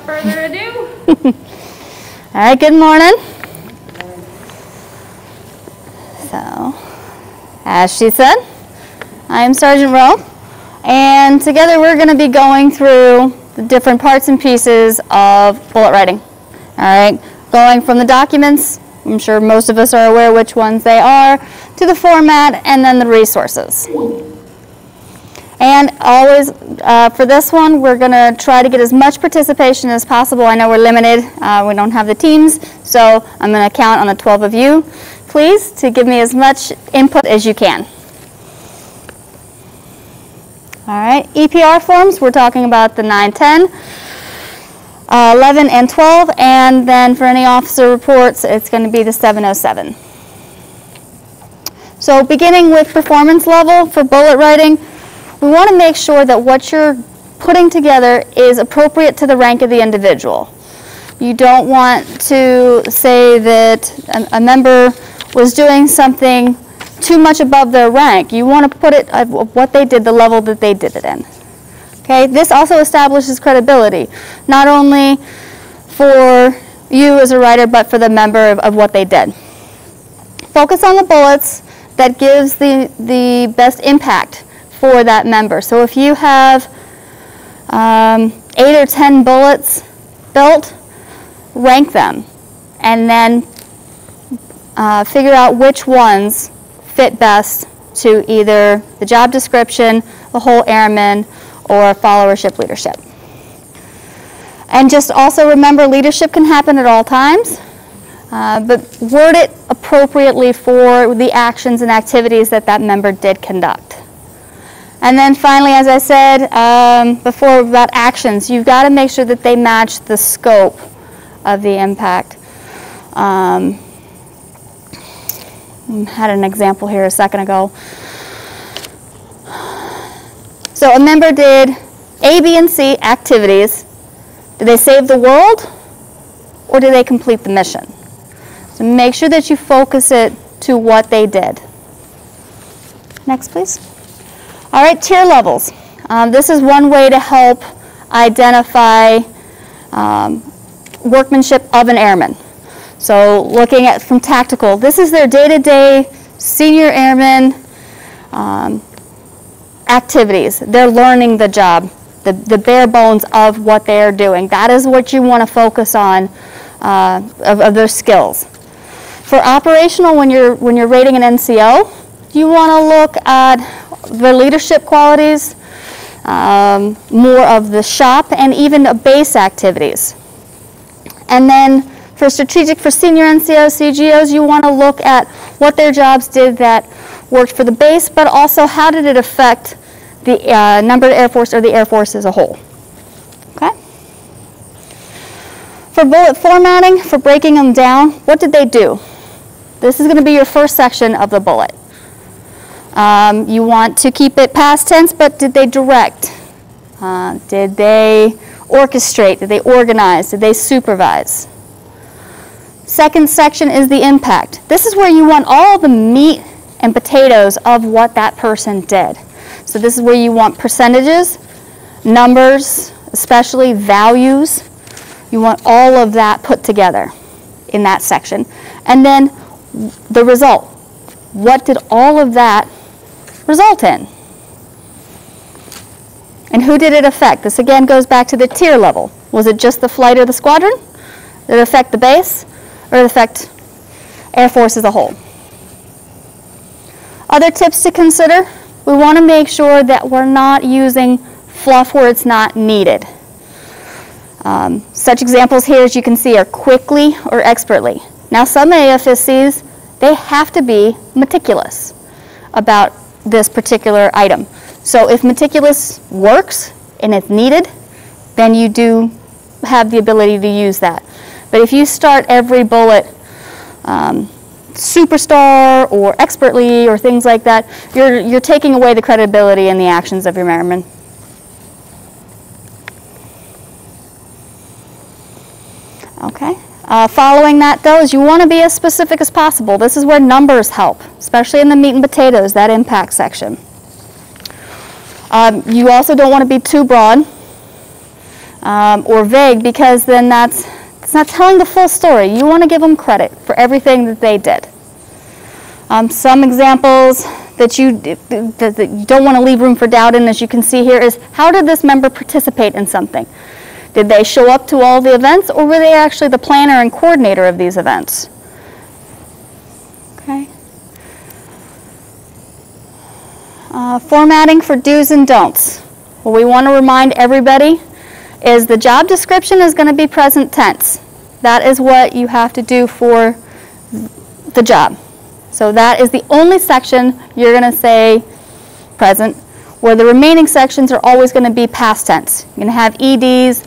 further ado. All right, good morning. So, as she said, I am Sergeant Rowe, and together we're going to be going through the different parts and pieces of bullet writing. All right, going from the documents, I'm sure most of us are aware which ones they are, to the format, and then the resources. And always, for this one, we're going to try to get as much participation as possible. I know we're limited. We don't have the teams, so I'm going to count on the 12 of you, please, to give me as much input as you can. All right, EPR forms, we're talking about the 9, 10, 11, and 12, and then for any officer reports, it's going to be the 707. So beginning with performance level for bullet writing, we want to make sure that what you're putting together is appropriate to the rank of the individual. You don't want to say that a member was doing something too much above their rank. You want to put it at what they did, the level that they did it in. Okay? This also establishes credibility, not only for you as a writer, but for the member of what they did. Focus on the bullets that gives the best impact for that member. So if you have 8 or 10 bullets built, rank them and then figure out which ones fit best to either the job description, the whole airman, or followership leadership. And just also remember, leadership can happen at all times, but word it appropriately for the actions and activities that that member did conduct. And then finally, as I said before about actions, you've got to make sure that they match the scope of the impact. I had an example here a second ago. So a member did A, B, and C activities. Did they save the world, or did they complete the mission? So make sure that you focus it to what they did. Next, please. All right, tier levels. This is one way to help identify workmanship of an airman. So looking at from tactical, this is their day-to-day senior airman activities. They're learning the job, the bare bones of what they are doing. That is what you want to focus on of their skills. For operational, when you're rating an NCO, you want to look at the leadership qualities, more of the shop, and even the base activities. And then for strategic, for senior NCOs, CGOs, you want to look at what their jobs did that worked for the base, but also how did it affect the numbered Air Force or the Air Force as a whole. Okay? For bullet formatting, for breaking them down, what did they do? This is going to be your first section of the bullet. You want to keep it past tense, but did they direct? Did they orchestrate? Did they organize? Did they supervise? Second section is the impact. This is where you want all the meat and potatoes of what that person did. So this is where you want percentages, numbers, especially values. You want all of that put together in that section. And then the result. What did all of that result in? And who did it affect? This again goes back to the tier level. Was it just the flight or the squadron? Did it affect the base? Or did it affect Air Force as a whole? Other tips to consider. We want to make sure that we're not using fluff where it's not needed. Such examples here, as you can see, are quickly or expertly. Now some AFSCs, they have to be meticulous about this particular item. So if meticulous works and it's needed, then you do have the ability to use that. But if you start every bullet superstar or expertly or things like that, you're taking away the credibility and the actions of your airmen. Okay. Following that, though, is you want to be as specific as possible. This is where numbers help, especially in the meat and potatoes, that impact section. You also don't want to be too broad. or vague, because then it's not telling the full story. You want to give them credit for everything that they did. Some examples that you don't want to leave room for doubt in, as you can see here, is how did this member participate in something? Did they show up to all the events, or were they actually the planner and coordinator of these events? Okay. Formatting for do's and don'ts. What we want to remind everybody is the job description is going to be present tense. That is what you have to do for the job. So that is the only section you're going to say present, where the remaining sections are always going to be past tense. You're going to have EDs,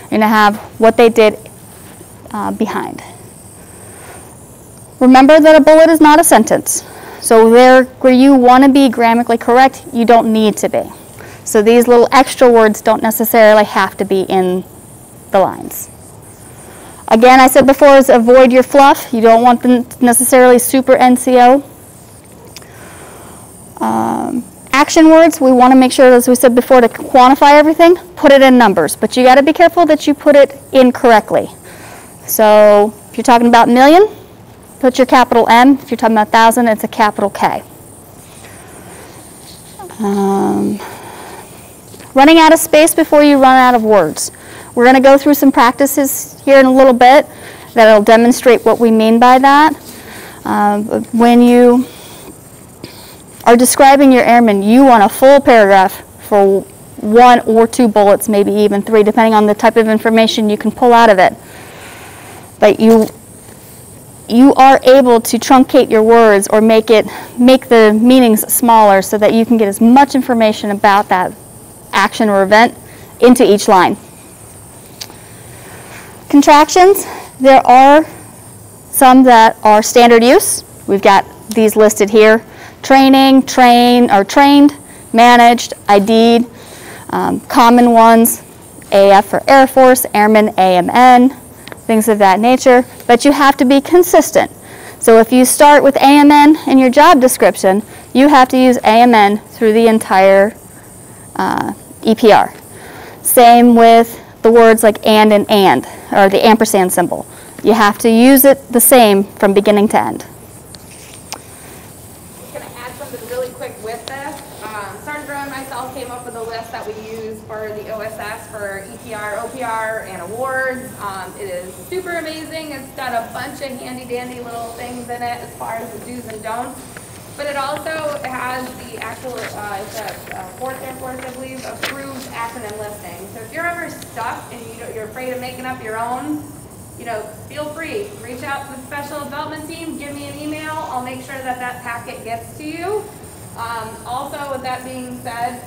you're going to have what they did behind. Remember that a bullet is not a sentence. So there, where you want to be grammatically correct, you don't need to be. So these little extra words don't necessarily have to be in the lines. Again, I said before, is avoid your fluff. You don't want them necessarily super NCO. Action words, we want to make sure, as we said before, to quantify everything, put it in numbers. But you got to be careful that you put it in correctly. So if you're talking about million, put your capital M. If you're talking about thousand, it's a capital K. Running out of space before you run out of words. We're going to go through some practices here in a little bit that will demonstrate what we mean by that. When you are describing your airman, you want a full paragraph for 1 or 2 bullets, maybe even 3, depending on the type of information you can pull out of it. But you are able to truncate your words or make the meanings smaller so that you can get as much information about that action or event into each line. Contractions, there are some that are standard use. We've got these listed here. Training, trained, managed, ID'd, common ones, AF for Air Force, Airman, AMN, things of that nature. But you have to be consistent. So if you start with AMN in your job description, you have to use AMN through the entire EPR. Same with the words like and, or the ampersand symbol. You have to use it the same from beginning to end. I'm going to add something really quick with this. Sergeant Rowe and myself came up with a list that we use for the OSS for EPR, OPR, and awards. It is super amazing. It's got a bunch of handy-dandy little things in it as far as the do's and don'ts. But it also has the actual, it's a 4th Air Force, I believe, approved acronym listing. So if you're ever stuck and you're afraid of making up your own, feel free. Reach out to the Special Development Team, give me an email. I'll make sure that packet gets to you. Also, with that being said,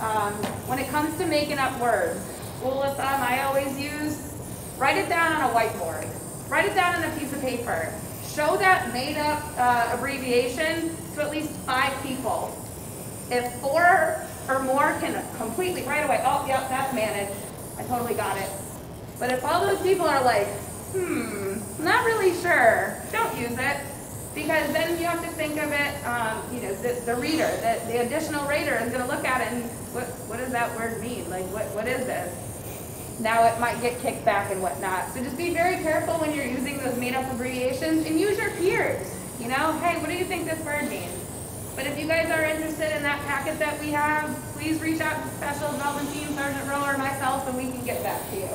when it comes to making up words, rule of thumb I always use, write it down on a whiteboard. Write it down on a piece of paper. Show that made-up abbreviation to at least 5 people. If 4 or more can completely right away, oh, yep, that's managed. I totally got it. But if all those people are like, not really sure, don't use it. Because then you have to think of it, the reader, the additional reader is going to look at it and what does that word mean? Like, what is this? Now it might get kicked back and whatnot. So just be very careful when you're using those made-up abbreviations and use your peers. Hey, what do you think this word means? But if you guys are interested in that packet that we have, please reach out to the Special Development Team, Sergeant Rowe or myself, and we can get back to you.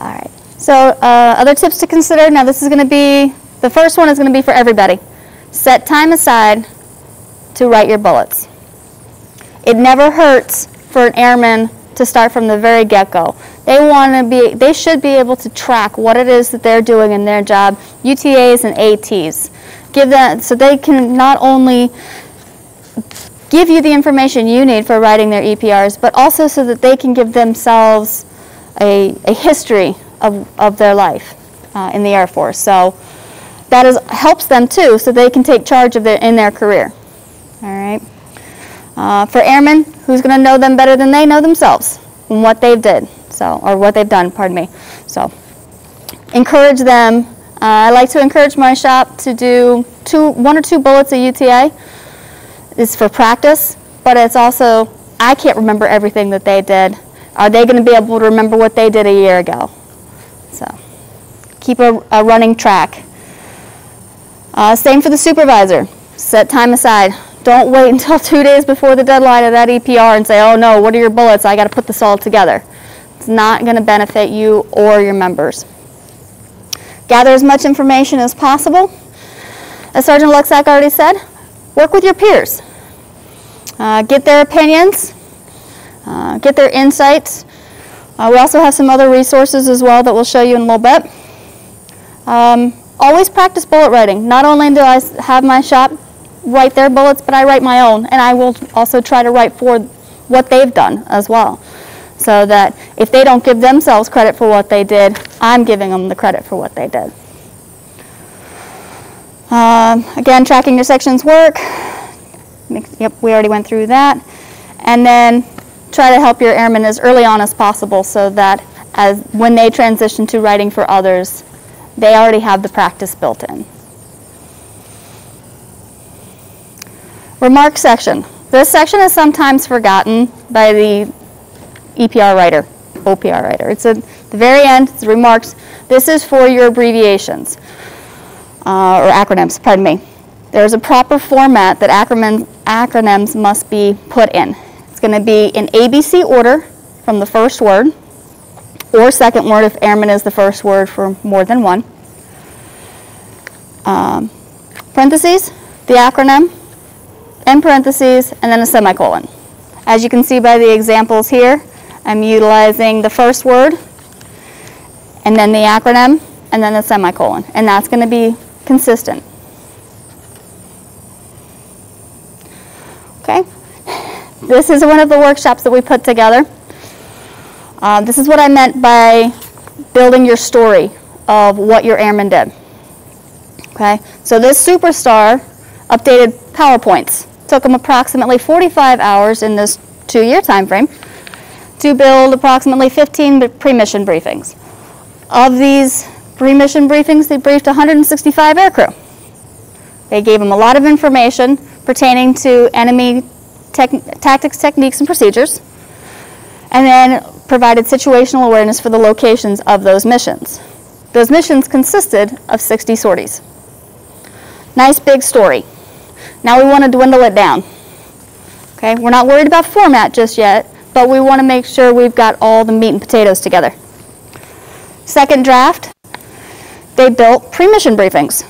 All right. So other tips to consider. Now this is going to be, the first one is going to be for everybody. Set time aside to write your bullets. It never hurts for an airman to start from the very get-go. They should be able to track what it is that they're doing in their job, UTAs and ATs. Give that so they can not only give you the information you need for writing their EPRs, but also so that they can give themselves a history of their life in the Air Force. So that helps them too, so they can take charge of in their career. All right. For airmen, who's going to know them better than they know themselves and what they've did, or what they've done, pardon me. So encourage them. I like to encourage my shop to do 1 or 2 bullets a UTA. It's for practice, but it's also I can't remember everything that they did. Are they going to be able to remember what they did a year ago? So keep a running track. Same for the supervisor. Set time aside. Don't wait until 2 days before the deadline of that EPR and say, oh no, what are your bullets? I got to put this all together. It's not going to benefit you or your members. Gather as much information as possible. As Sergeant Luxack already said, work with your peers. Get their opinions, get their insights. We also have some other resources as well that we'll show you in a little bit. Always practice bullet writing. Not only do I have my shop write their bullets, but I write my own, and I will also try to write for what they've done as well, so that if they don't give themselves credit for what they did, I'm giving them the credit for what they did. Again, tracking your section's work. Yep, we already went through that. And then try to help your airmen as early on as possible so that when they transition to writing for others, they already have the practice built in. Remark section. This section is sometimes forgotten by the EPR writer, OPR writer. It's at the very end, it's remarks. This is for your abbreviations, or acronyms, pardon me. There's a proper format that acronyms must be put in. It's going to be in ABC order from the first word, or second word if airman is the first word for more than one. Parentheses, the acronym, in parentheses, and then a semicolon. As you can see by the examples here, I'm utilizing the first word, and then the acronym, and then the semicolon. And that's going to be consistent. Okay? This is one of the workshops that we put together. This is what I meant by building your story of what your airmen did. Okay? So this superstar updated PowerPoints. Took them approximately 45 hours in this 2-year time frame to build approximately 15 pre-mission briefings. Of these pre-mission briefings, they briefed 165 aircrew. They gave them a lot of information pertaining to enemy tactics, techniques, and procedures, and then provided situational awareness for the locations of those missions. Those missions consisted of 60 sorties. Nice big story. Now we want to dwindle it down. Okay, we're not worried about format just yet, but we want to make sure we've got all the meat and potatoes together. Second draft, they built pre-mission briefings.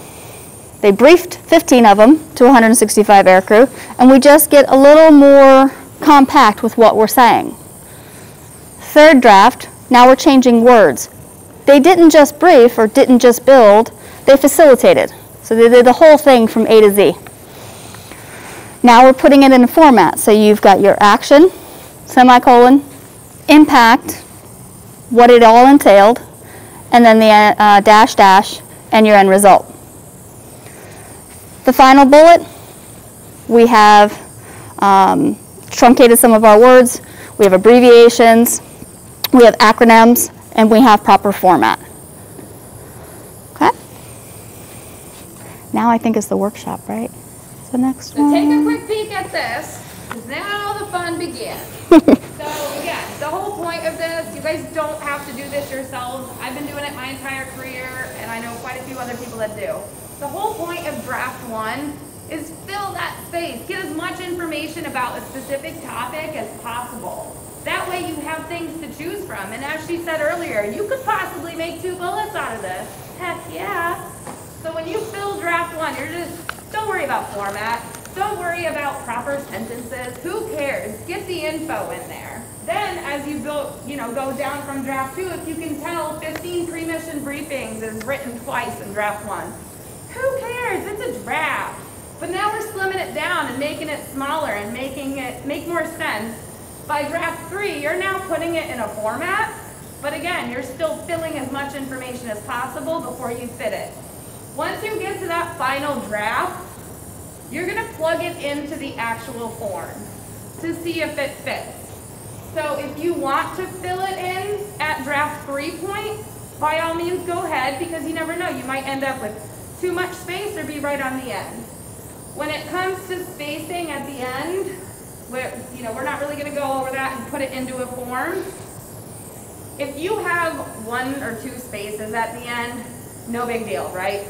They briefed 15 of them to 165 aircrew, and we just get a little more compact with what we're saying. Third draft, now we're changing words. They didn't just brief or didn't just build, they facilitated. So they did the whole thing from A to Z. Now we're putting it in a format. So you've got your action, semicolon, impact, what it all entailed, and then the dash dash, and your end result. The final bullet, we have truncated some of our words, we have abbreviations, we have acronyms, and we have proper format. Okay? Now I think it's the workshop, right? The next one. So take a quick peek at this, because now the fun begins. So again, the whole point of this, you guys don't have to do this yourselves. I've been doing it my entire career, and I know quite a few other people that do. The whole point of draft 1 is fill that space. Get as much information about a specific topic as possible. That way you have things to choose from. And as she said earlier, you could possibly make 2 bullets out of this. Heck yeah. So when you fill draft 1, don't worry about format. Don't worry about proper sentences. Who cares? Get the info in there. Then as you go down from draft 2, if you can tell 15 pre-mission briefings is written twice in draft 1. Who cares? It's a draft. But now we're slimming it down and making it smaller and making it make more sense. By draft 3, you're now putting it in a format, but again, you're still filling as much information as possible before you fit it. Once you get to that final draft, you're going to plug it into the actual form to see if it fits. So if you want to fill it in at draft 3 point, by all means go ahead, because you never know, you might end up with too much space or be right on the end. When it comes to spacing at the end, we're not really gonna go over that and put it into a form. If you have 1 or 2 spaces at the end, no big deal, right?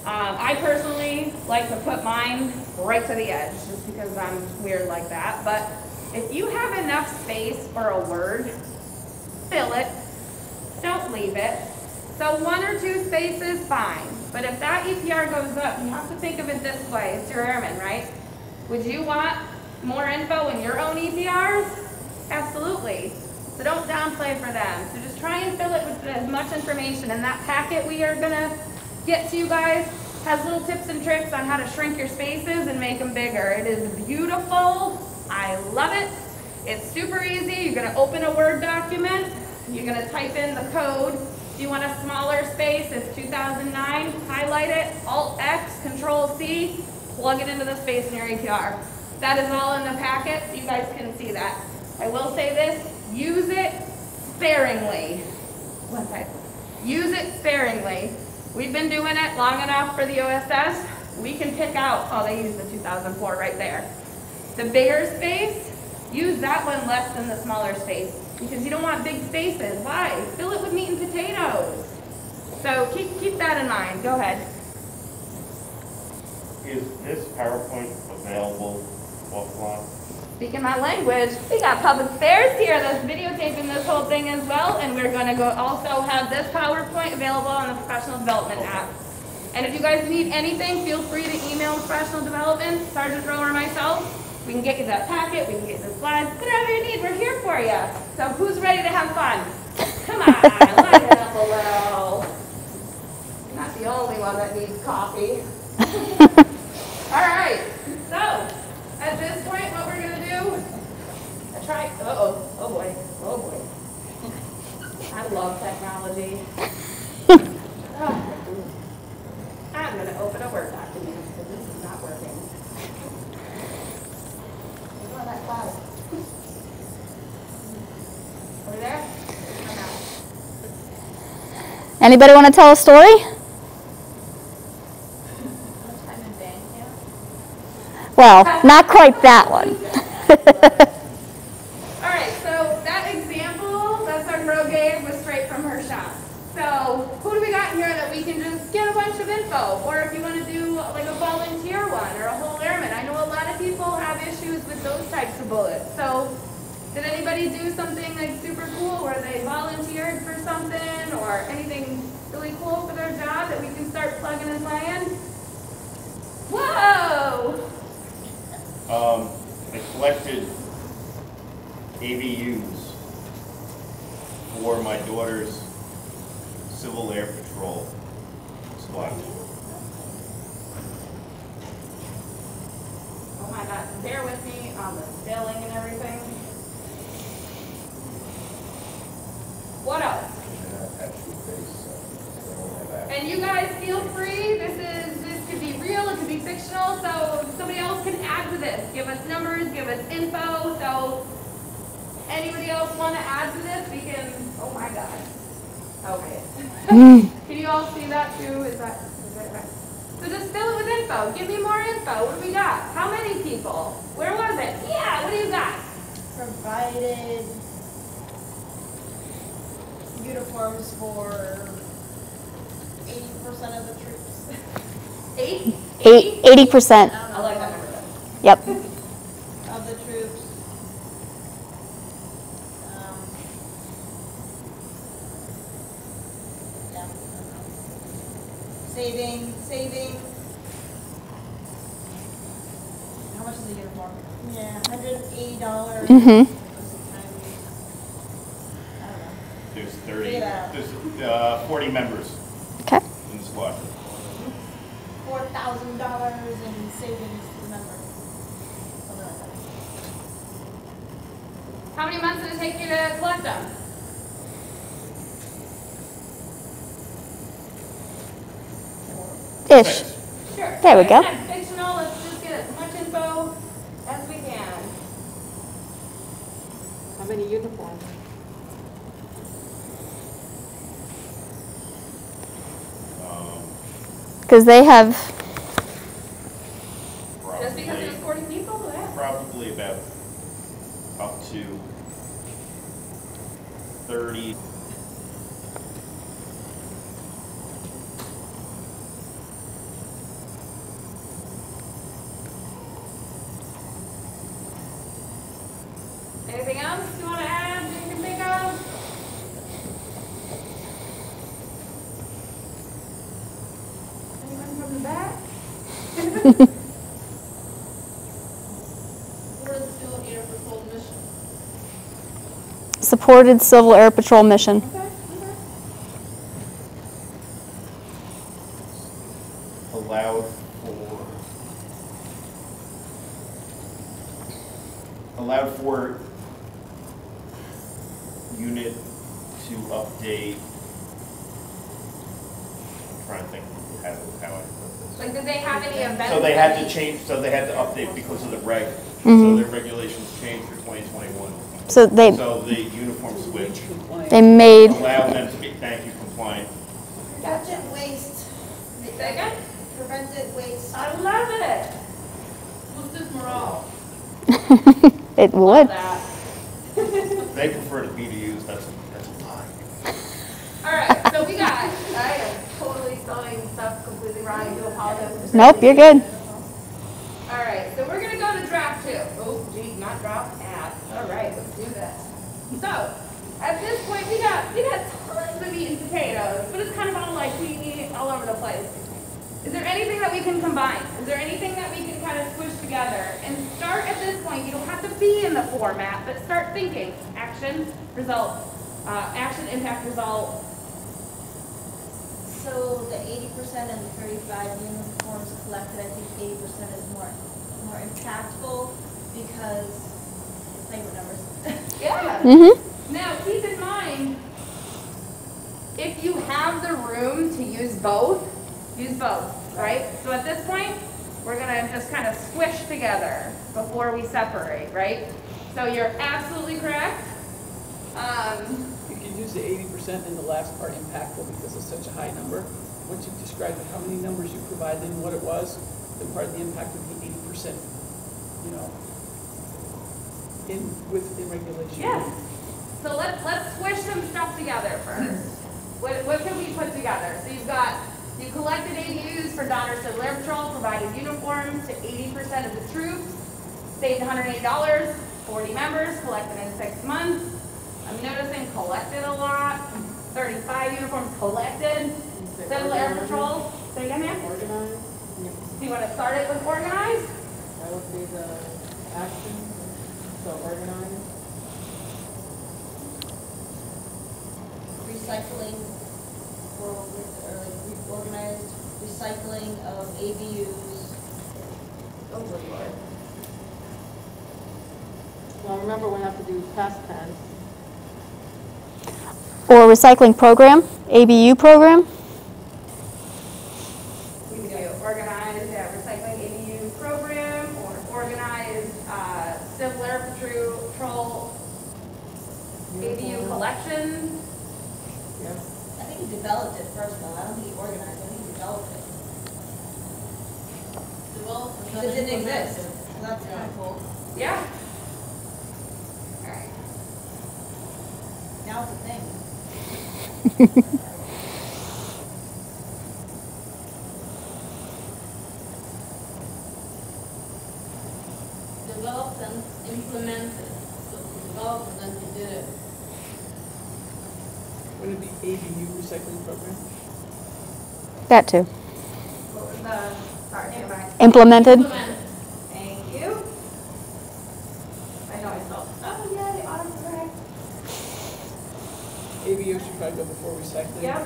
I personally like to put mine right to the edge, just because I'm weird like that. But if you have enough space for a word, fill it, don't leave it. So 1 or 2 spaces, fine. But if that EPR goes up, you have to think of it this way. It's your airman, right? Would you want more info in your own EPRs? Absolutely. So don't downplay for them. So just try and fill it with as much information. And that packet we are gonna get to you guys has little tips and tricks on how to shrink your spaces and make them bigger. It is beautiful. I love it. It's super easy. You're gonna open a Word document. You're gonna type in the code. If you want a smaller space, it's 2009. Highlight it, Alt-X, Control-C, plug it into the space in your EPR. That is all in the packet, so you guys can see that. I will say this, use it sparingly. One side. Use it sparingly. We've been doing it long enough for the OSS. We can pick out, oh, they use the 2004 right there. The bigger space, use that one less than the smaller space because you don't want big spaces. Why? Fill it with meat and potatoes. So keep that in mind. Go ahead. Is this PowerPoint available offline? Speaking my language, we got public affairs here that's videotaping this whole thing as well, and we're going to go also have this PowerPoint available on the professional development app. And if you guys need anything, feel free to email professional development, Sergeant Rowe or myself. We can get you that packet, we can get you the slides, whatever you need, we're here for you. So who's ready to have fun? Come on, light it up a little. You're not the only one that needs coffee. All right, so at this point, what we're going to do, oh boy. I love technology. I'm going to open a Word document because this is not working. Oh, that cloud. Are we there? Anybody want to tell a story? Well, not quite that one. All right, so that example that Sergeant Rowe gave was straight from her shop. So who do we got here that we can just get a bunch of info? Or if you want to do like a volunteer one or a whole airman. I know a lot of people have issues with those types of bullets. So did anybody do something like super cool where they volunteered for something or anything really cool for their job that we can start plugging and playing? Whoa! I collected AVUs for my daughter's Civil Air Patrol squad. Oh my God, bear with me on the spelling and everything. What else? And you guys feel free, this could be real, it could be fictional, so somebody else can add to this. Give us numbers, give us info, so anybody else want to add to this, we can, oh my God. Okay. Can you all see that too? Is that right? So just fill it with info. Give me more info. What do we got? How many people? Where was it? Yeah, what do you got? Provided uniforms for 80% of the troops. 80%. I like that number. Yep. Of the troops. Yeah. Saving. How much is a uniform? Yeah, $180. Mm-hmm. There's 30, Yeah. there's 40 members Okay. in the squad. $4,000 in savings, remember. Something like that. How many months did it take you to collect them? Ish. Six. Sure. There we go. Again, fictional, let's just get as much info as we can. How many uniforms? Because they have, Just because it was 40 people? Yeah. Probably about 30. Anything else you want to add that you can think of? Anyone from the back? What is the Civil Air Patrol mission? Supported Civil Air Patrol mission. Okay, okay. Allowed for unit to update. I'm trying to think how I put this. Like, did they have any events? So they had to change, so they had to update because of the reg. So their regulations changed for 2021. So they So the uniform switch made, allowed them to be, thank you, compliant. Prevented waste. Say again? Prevented waste. I love it. What's this morale? it would. That. They prefer to be to use, that's a lie. All right, so we got, I am totally spelling stuff completely wrong. I do apologize. Nope, you're good. All right, so we're gonna go to draft 2. Oh, gee, not draft app. All right, let's do this. So, at this point, we got tons of meat and potatoes, but it's kind of all like we all over the place. Is there anything that we can combine? Is there anything that we can kind of squish together? And start at this point. You don't have to be in the format, but start thinking. Action, result. Action, impact, result. So the 80% and the 35 uniforms collected, I think 80% is more impactful because it's playing with numbers. Yeah. Mm-hmm. Now, keep in mind, if you have the room to use both, right? So at this point, we're gonna just kind of squish together before we separate, right? So you're absolutely correct. You can use the 80% in the last part, impactful, because it's such a high number. Once you've described how many numbers you provided and what it was, then part of the impact would be 80%, you know, in regulation. Yes. So let's squish some stuff together first. What can we put together? So you collected ADUs for Donner Civil Air Patrol, provided uniforms to 80% of the troops, saved $108, 40 members, collected in 6 months. I'm noticing collected a lot. 35 uniforms collected. Civil Air Patrol. Say again, ma'am? Organized, Do you want to start it with organized? that would be the action, so organized. Recycling, or like organized recycling of ABUs. Oh, good Lord. Well, remember we have to do past tense. Or recycling program, ABU program. We can do organized recycling ABU program or organized Civil Air Patrol ABU collection. Yes. I think he developed it first though. I don't think he organized it. I think he developed it. Develop. Because it didn't exist. So that's kind of cool. Yeah. All right. Now it's a thing. Developed and implemented. So developed and then he did it. Would it be ABU recycling program? That too. What was the, sorry, go back. Implemented. Implement. Thank you. I know I spelled, oh yeah, the autocorrect. ABU should probably go before recycling. Yep.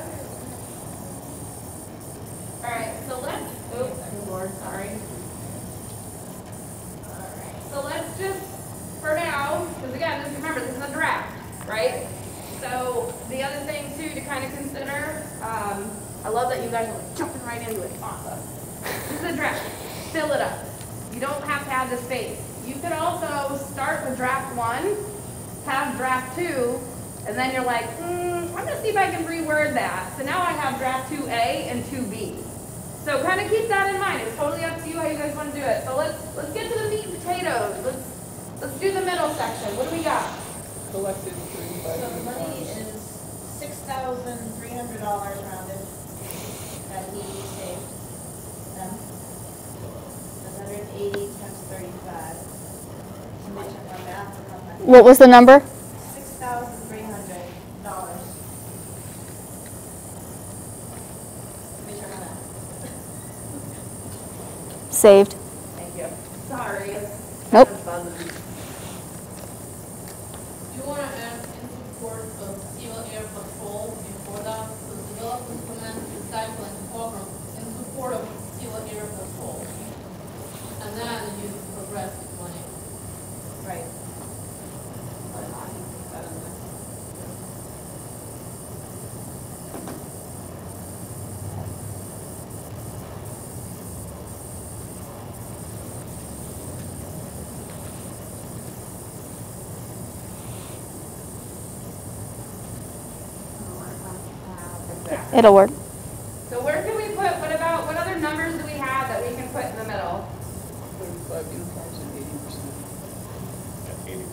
All right, so let's, oops, I'm bored, sorry. All right, so let's just, for now, because again, just remember, this is a draft, right? So the other thing too to kind of consider, I love that you guys are like jumping right into it, awesome. This is a draft, fill it up. You don't have to have the space. You could also start with draft 1, have draft 2, and then you're like, I'm gonna see if I can reword that. So now I have draft 2A and 2B. So kind of keep that in mind. It's totally up to you how you guys want to do it. So let's get to the meat and potatoes. Let's do the middle section. What do we got? Collected 35 So money uniforms. is What was the number? $6,300. Make sure I got that. Saved. Thank you. Sorry. Nope. Do you want to add in support of civil air patrol before that? To develop, implement, recycle, and program in support of civil air patrol. And then you progress with money. Right. It'll work. So where can we put, what other numbers do we have that we can put in the middle? 35 uniforms and 80%. At 80%.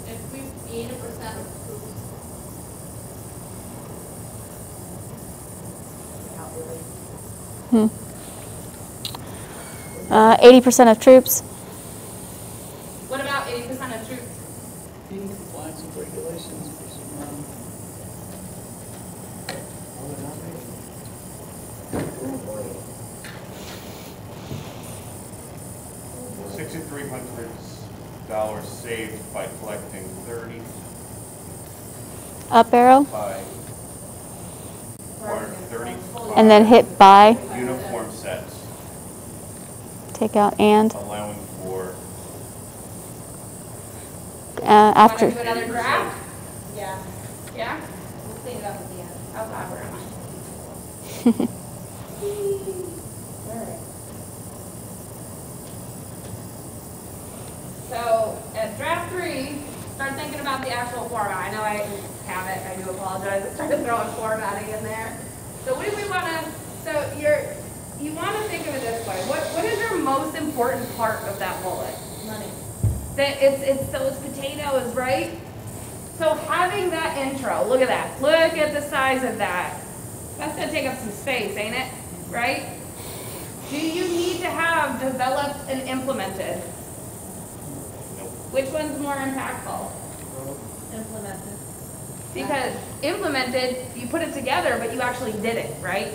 If we 80% of troops, 80% of troops. What about 80% of troops? In compliance with regulations, presume, 6,300 saved by collecting 35 Up arrow. or 30 And then hit by. uniform sets, Take out and. allowing for After. Want to do another graph? Yeah, Yeah? we'll clean it up at the end. How's that for Alright. So at draft 3, start thinking about the actual format. I know I have it, I do apologize. I started throwing formatting in there. So what do we want to, you want to think of it this way. What is your most important part of that bullet? Money. That it's those potatoes, right? So having that intro, look at that. Look at the size of that. That's gonna take up some space, ain't it? Right? Do you need to have developed and implemented? Which one's more impactful? Implemented. Because implemented, you put it together, but you actually did it, right?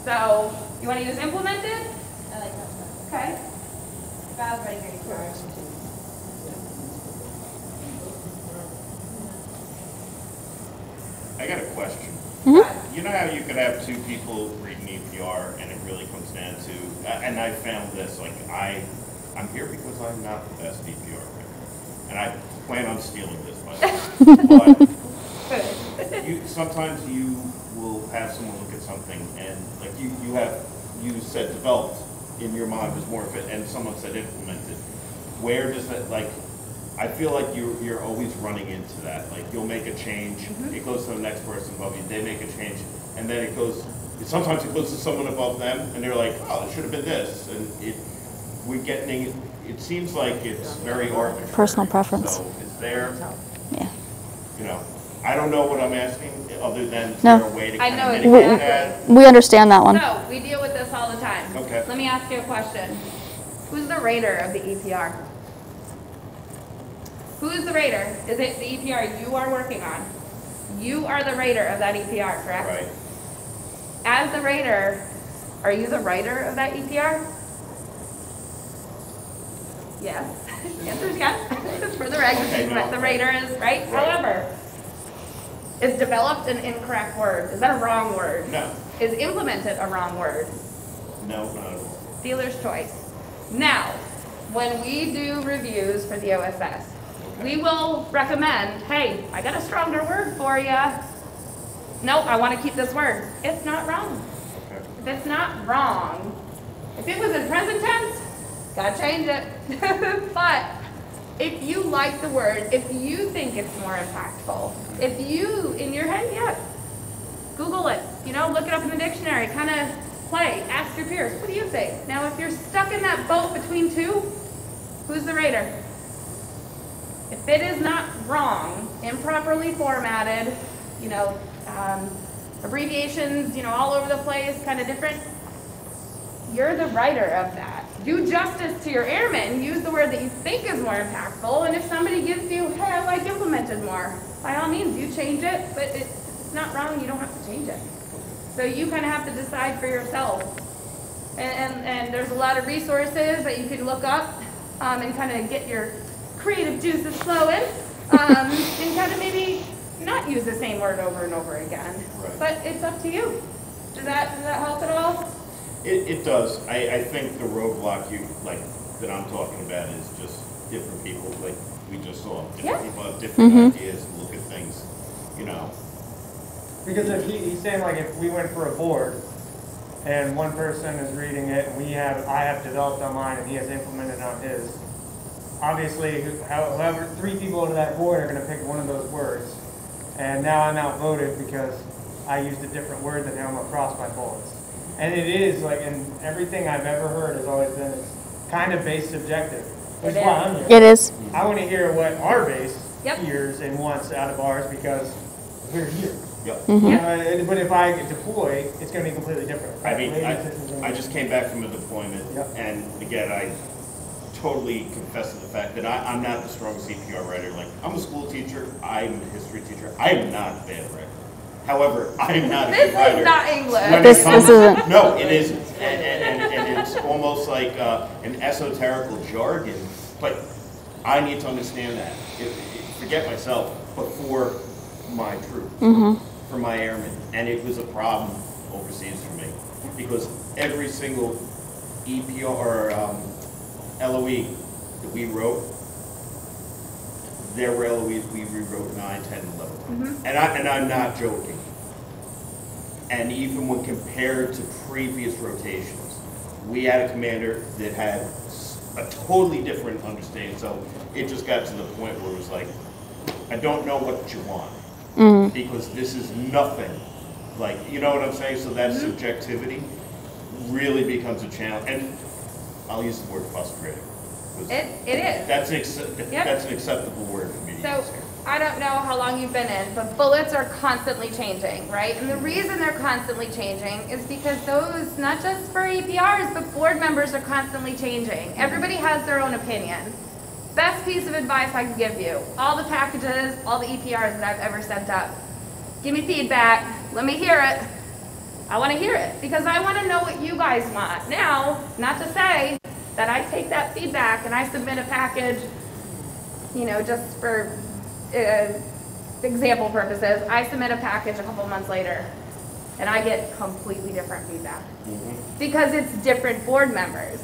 So you want to use implemented? I like that one. Okay. If I was writing very fast. I got a question. Mhm. You know how you could have two people reading EPR and it really comes down to, and I found this, like I'm here because I'm not the best EPR writer. And I plan on stealing this myself. But sometimes you will have someone look at something and like you said developed in your mind was more fit and someone said implemented. Where does that, like, I feel like you're always running into that. Like you'll make a change, it goes to the next person above you, they make a change, and then sometimes it goes to someone above them, and they're like, oh, it should have been this, and it seems like it's very arbitrary. Personal preference. So is there, Yeah. I don't know what I'm asking, other than is No. there a way to I kind know of it's mitigate exactly. that? We understand that one. So we deal with this all the time. Okay. Let me ask you a question. Who's the rater of the EPR? Who's the rater? Is it the EPR you are working on? You are the rater of that EPR, correct? Right. As the rater, are you the writer of that EPR? Yes. The answer is yes. For the record, Okay, no. the rater is right. However, is developed an incorrect word? Is that a wrong word? No, Is implemented a wrong word? no, not at all. Dealer's choice. Now, when we do reviews for the OSS, we will recommend, hey, I got a stronger word for you. No, I want to keep this word. It's not wrong. Okay. If it's not wrong, if it was in present tense, gotta change it. But if you like the word, if you think it's more impactful, if you, in your head, yeah, Google it, look it up in the dictionary, kind of play, ask your peers, what do you think? Now, if you're stuck in that boat between two, who's the rater? If it is not wrong, improperly formatted, abbreviations, all over the place, kind of different, you're the writer of that. do justice to your airmen, use the word that you think is more impactful, and if somebody gives you, hey, I like implemented more, by all means, you change it, but it's not wrong, you don't have to change it. So you kind of have to decide for yourself. And there's a lot of resources that you can look up and kind of get your creative juices flowing, and kind of maybe not use the same word over and over again. Right. But it's up to you. Does that help at all? It does. I think the roadblock that I'm talking about is just different people, like we just saw. Different Yeah. people have different ideas and look at things, you know. Because if he's saying like if we went for a board and one person is reading it and I have developed on mine and he has implemented on his, obviously however 3 people in that board are going to pick one of those words, and now I'm outvoted because I used a different word than him across my bullets. And it is like, and everything I've ever heard has always been it's kind of base subjective, which is why I'm here. It is. I want to hear what our base Yep. hears and wants out of ours because we're here. Yep. But if I deploy, it's going to be completely different. I mean, Maybe it's just- I just came back from a deployment, Yep. and again, I totally confess to the fact that I'm not the strongest CPR writer. Like, I'm a school teacher, I'm a history teacher, I am not a bad writer. However, I am not a This good writer. is not English. When it This comes- isn't. No, it is, and it's almost like an esoterical jargon, but I need to understand that. Forget myself, but for my troops, for my airmen, and it was a problem overseas for me, because every single EPR or LOE that we wrote, there were LOEs we rewrote 9, 10, 11 times. And I'm not joking. And even when compared to previous rotations, we had a commander that had a totally different understanding. So it just got to the point where it was like, I don't know what you want, because this is nothing. Like, you know what I'm saying? So that subjectivity really becomes a challenge. And I'll use the word frustrating. It is. That's Yep. that's an acceptable word for me to So use here. I don't know how long you've been in, but bullets are constantly changing, right? And the reason they're constantly changing is because those, not just for EPRs, but board members are constantly changing. Everybody has their own opinion. Best piece of advice I can give you, all the packages, all the EPRs that I've ever sent up, give me feedback, let me hear it. I want to hear it because I want to know what you guys want. Now, not to say that I take that feedback and I submit a package, you know, just for example purposes, I submit a package a couple months later and I get completely different feedback because it's different board members.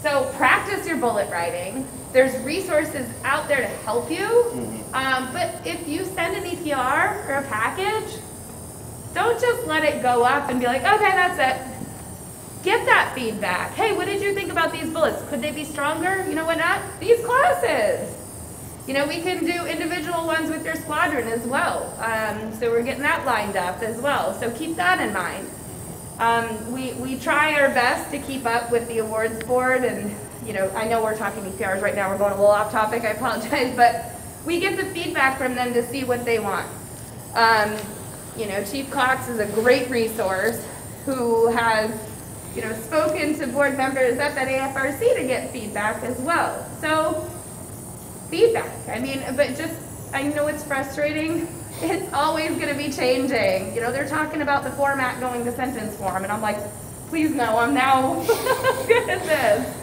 So practice your bullet writing. There's resources out there to help you, but if you send an EPR or a package, don't just let it go up and be like, okay, that's it. Get that feedback. Hey, what did you think about these bullets? Could they be stronger? You know what not? These classes. You know, we can do individual ones with your squadron as well. So we're getting that lined up as well. So keep that in mind. We try our best to keep up with the awards board, and you know, I know we're talking EPRs right now, we're going a little off topic, I apologize, but we get the feedback from them to see what they want. You know, Chief Cox is a great resource who has, you know, spoken to board members up at AFRC to get feedback as well. So, feedback, I mean, but just, I know it's frustrating. It's always going to be changing. You know, they're talking about the format going to sentence form, and I'm like, please no, I'm now good at this.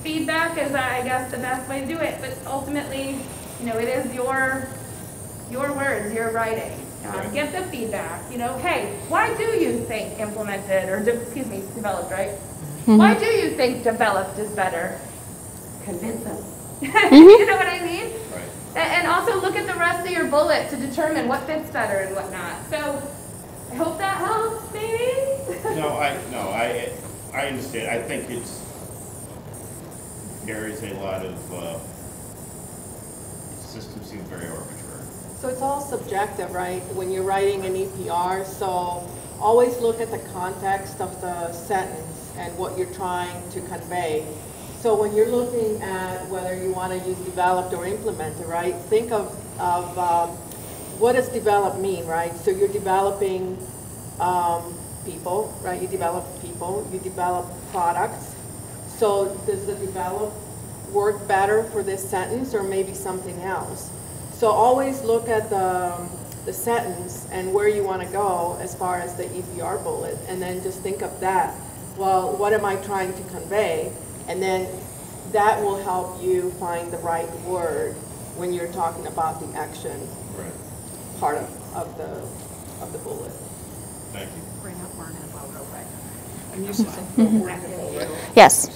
Feedback is, I guess, the best way to do it, but ultimately, you know, it is your words, your writing. Get the feedback, you know, hey, why do you think implemented, or excuse me, developed, right? Why do you think developed is better? Convince them. You know what I mean? Right. And also look at the rest of your bullet to determine what fits better and what not. So I hope that helps, maybe? I understand. I think there is a lot of, the system seems very arbitrary. So it's all subjective, right, when you're writing an EPR, so always look at the context of the sentence and what you're trying to convey. So when you're looking at whether you want to use developed or implemented, right, think of what does develop mean, right? So you're developing people, right, you develop people, you develop products, So does the develop work better for this sentence or maybe something else? So always look at the sentence and where you want to go as far as the EPR bullet, and then just think of that. Well, what am I trying to convey? And then that will help you find the right word when you're talking about the action Right. part of the bullet. Thank you. And you said something about Word Hippo, right? Yes.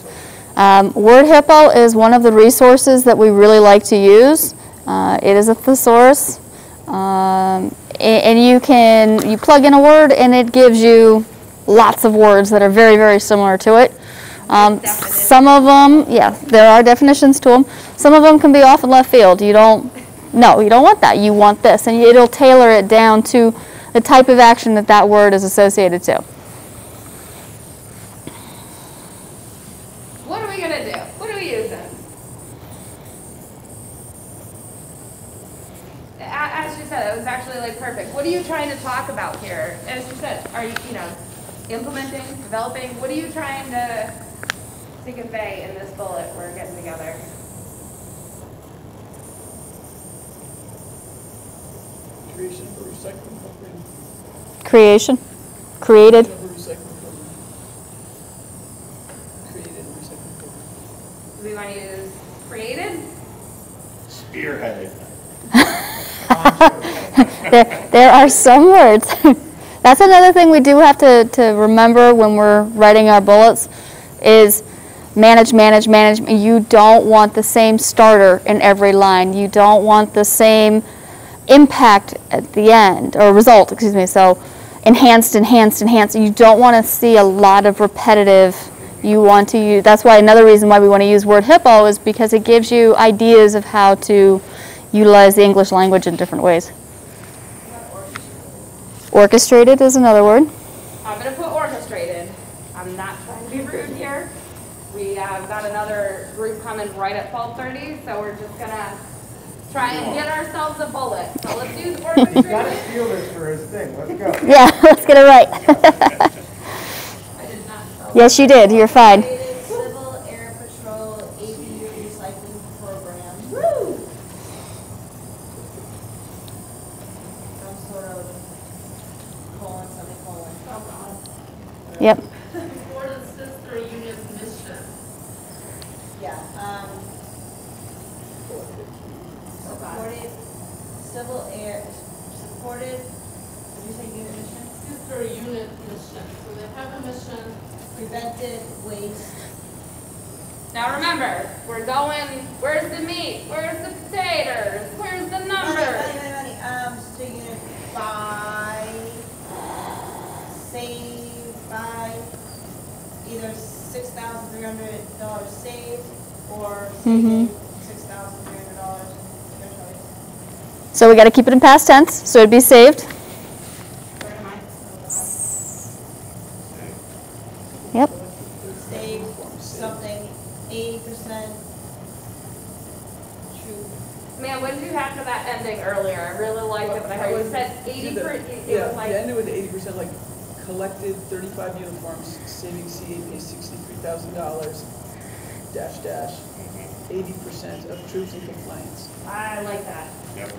Word Hippo is one of the resources that we really like to use. It is a thesaurus. And you plug in a word and it gives you lots of words that are very, very similar to it. Some of them, yeah, there are definitions to them. Some of them can be off in left field. You don't want that. You want this, and it'll tailor it down to the type of action that that word is associated to. What are we gonna do? What are we using? As you said, it was actually like perfect. What are you trying to talk about here? As you said, are you implementing, developing? What are you trying to convey in this bullet we're getting together? Creation of a recycling program. Creation, created. Of a recycling program. Created a recycling program. Do we want to use created? Spearheaded. There are some words. That's another thing we do have to remember when we're writing our bullets is manage. You don't want the same starter in every line. You don't want the same impact at the end, or result, excuse me. So enhanced. You don't want to see a lot of repetitive. You want to use, that's why another reason why we want to use Word Hippo is because it gives you ideas of how to utilize the English language in different ways. Orchestrated is another word. I'm going to put orchestrated. I'm not trying to be rude here. We got another group coming right at 12:30, so we're just going to try and get ourselves a bullet. So let's use He's got to orchestrated. steal this for his thing. Let's go. Yeah, let's get it right. I did not spell Yes, you did. You're fine. Created Civil Air Patrol APU recycling program. Woo! Some sort of semicolon. Yep. For the sister unit mission. Yeah, supported, civil air, supported, did you say unit mission? Sister unit mission. So they have a mission. Prevented waste. Now remember, we're going, where's the meat? Where's the potatoes? Where's the numbers? So unit buy, save by either $6,300 saved or saving $6,300. Your choice. So we got to keep it in past tense, so it'd be saved. Where am I? Yep. Save something 80% true. Man, what did you have for that ending earlier? I really liked it, but I heard you said 80 per, it Yeah, was like, the ended with 80%, like collected 35 uniforms, saving CAP $63,000, dash, 80% of troops in compliance. I like that. Yep.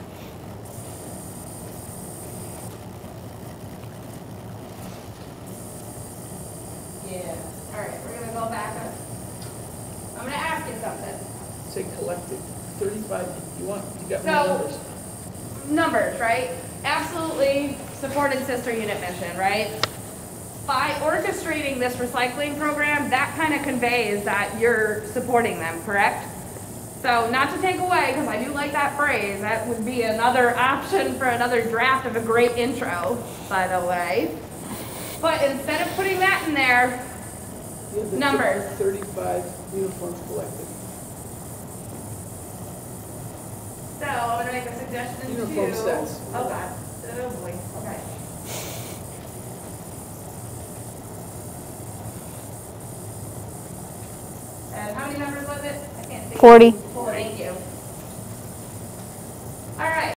Yeah. All right, we're gonna go back up. I'm gonna ask you something. Say collected, 35, you got So- more numbers. Numbers, right? Absolutely supported sister unit mission, right? By orchestrating this recycling program, that kind of conveys that you're supporting them, correct? So not to take away, because I do like that phrase, that would be another option for another draft of a great intro, by the way. But instead of putting that in there, Yeah, the numbers. 35 uniforms collected. So I'm gonna make a suggestion Uniform to. sets. Oh God, oh boy, okay. And how many numbers was it? I can't see. 40.